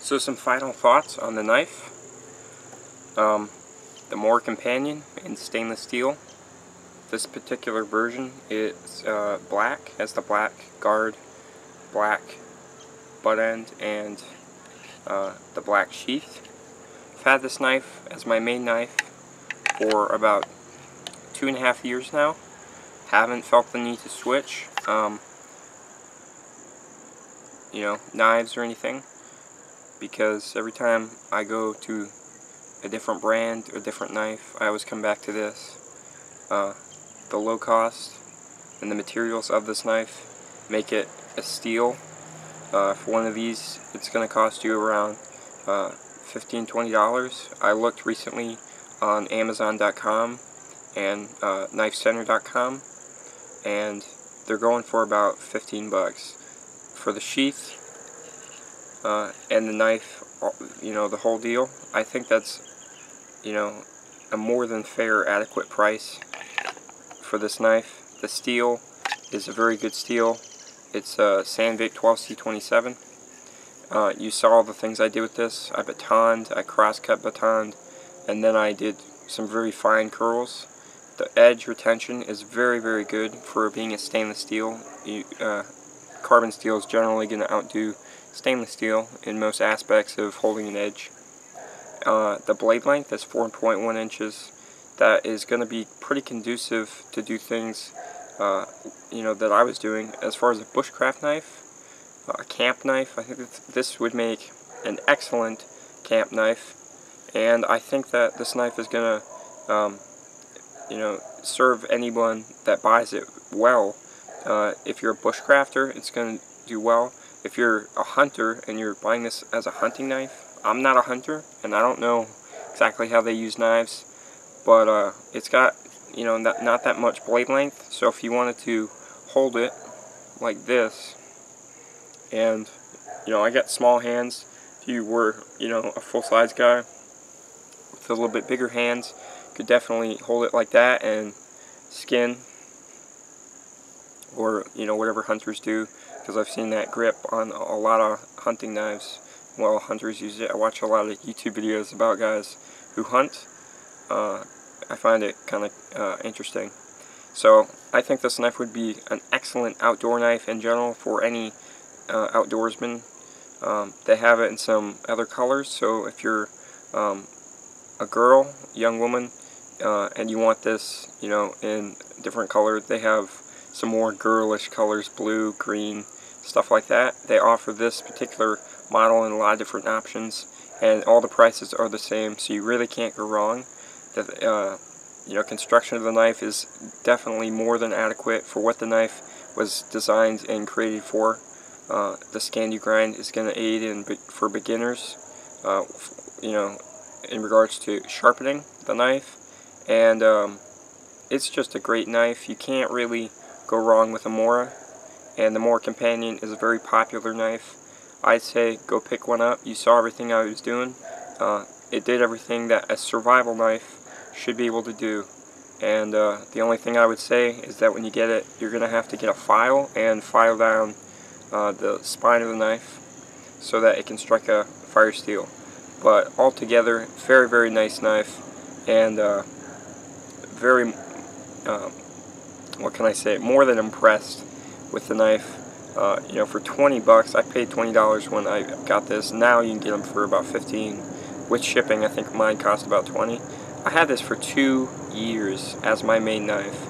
So some final thoughts on the knife. The Mora companion in stainless steel. This particular version is black, has the black guard, black butt end, and the black sheath. I've had this knife as my main knife for about 2.5 years now. Haven't felt the need to switch, knives or anything, because every time I go to a different brand or different knife, I always come back to this. The low cost and the materials of this knife make it a steal. For one of these, it's going to cost you around $15–20. I looked recently on Amazon.com and KnifeCenter.com, and they're going for about 15 bucks for the sheath and the knife, the whole deal. I think that's a more than fair, adequate price for this knife. The steel is a very good steel. It's a Sandvik 12C27. You saw the things I did with this. I batoned, I cross-cut batoned, and then I did some very fine curls. The edge retention is very, very good for being a stainless steel. Carbon steel is generally going to outdo stainless steel in most aspects of holding an edge. The blade length is 4.1 inches. That is going to be pretty conducive to do things that I was doing. As far as a bushcraft knife, a camp knife, I think this would make an excellent camp knife, and I think that this knife is going to serve anyone that buys it well. If you're a bushcrafter, it's going to do well. If you're a hunter and you're buying this as a hunting knife, I'm not a hunter and I don't know exactly how they use knives, but it's got not that much blade length. So if you wanted to hold it like this, and I got small hands. If you were a full-size guy with a little bit bigger hands, could definitely hold it like that and skin, or whatever hunters do, because I've seen that grip on a lot of hunting knives. Well, hunters use it. I watch a lot of YouTube videos about guys who hunt. I find it kind of interesting. So I think this knife would be an excellent outdoor knife in general for any outdoorsman. They have it in some other colors, so if you're a girl, young woman, and you want this, in different colors, they have some more girlish colors, blue, green, stuff like that. They offer this particular model in a lot of different options, and all the prices are the same, so you really can't go wrong. The construction of the knife is definitely more than adequate for what the knife was designed and created for. The Scandi grind is going to aid for beginners, in regards to sharpening the knife, and it's just a great knife. You can't really go wrong with a Mora, and the Mora companion is a very popular knife. I'd say go pick one up. You saw everything I was doing. It did everything that a survival knife should be able to do, and the only thing I would say is that when you get it, you're going to have to get a file and file down the spine of the knife so that it can strike a fire steel. But altogether, very, very nice knife, and very, what can I say, more than impressed with the knife. For 20 bucks, I paid $20 when I got this. Now you can get them for about 15. With shipping, I think mine cost about 20. I had this for 2 years as my main knife.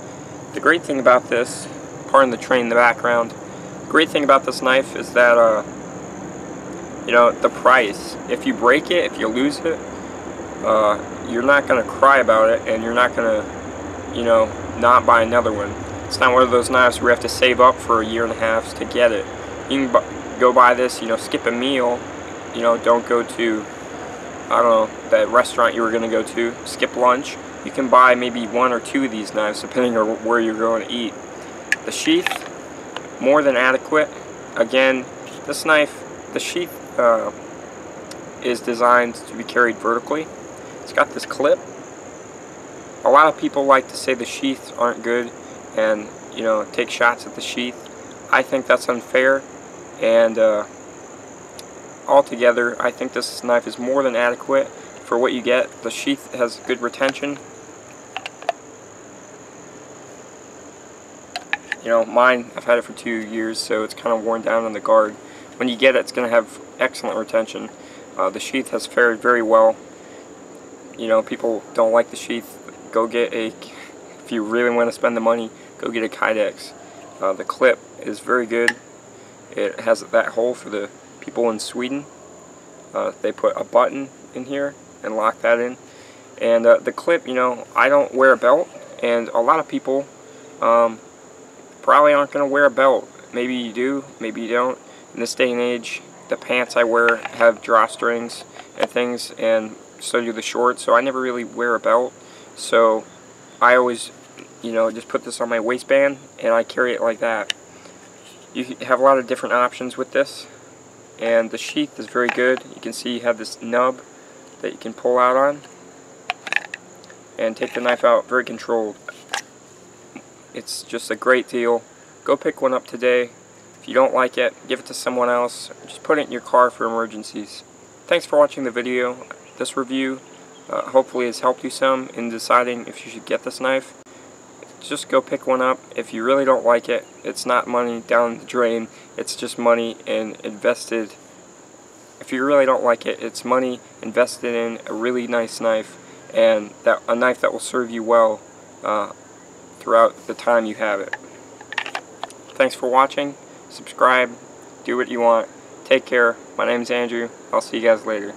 The great thing about this, pardon the train in the background, great thing about this knife is that, the price. If you break it, if you lose it, you're not going to cry about it, and you're not going to, not buy another one. It's not one of those knives where you have to save up for 1.5 years to get it. You can go buy this, skip a meal, don't go to, I don't know, that restaurant you were going to go to, skip lunch. You can buy maybe 1 or 2 of these knives depending on where you're going to eat. The sheath, more than adequate. Again, this knife, the sheath is designed to be carried vertically. It's got this clip. A lot of people like to say the sheaths aren't good and take shots at the sheath. I think that's unfair, and altogether, I think this knife is more than adequate for what you get. The sheath has good retention. You know, mine, I've had it for 2 years, so it's kind of worn down on the guard. When you get it, it's going to have excellent retention. The sheath has fared very well. You know, people don't like the sheath. Go get a, if you really want to spend the money, go get a Kydex. The clip is very good. It has that hole for the people in Sweden. They put a button in here and lock that in. And the clip, you know, I don't wear a belt, and a lot of people probably aren't going to wear a belt. Maybe you do, maybe you don't. In this day and age, the pants I wear have drawstrings and things, and so do the shorts, so I never really wear a belt. So I always, you know, just put this on my waistband and I carry it like that. You have a lot of different options with this, and the sheath is very good. You can see you have this nub that you can pull out on and take the knife out very controlled. It's just a great deal. Go pick one up today. If you don't like it, give it to someone else. Just put it in your car for emergencies. Thanks for watching the video. This review hopefully has helped you some in deciding if you should get this knife. Just go pick one up. If you really don't like it, it's not money down the drain. It's just money and invested. If you really don't like it, it's money invested in a really nice knife, and a knife that will serve you well throughout the time you have it. Thanks for watching. Subscribe. Do what you want. Take care. My name's Andrew. I'll see you guys later.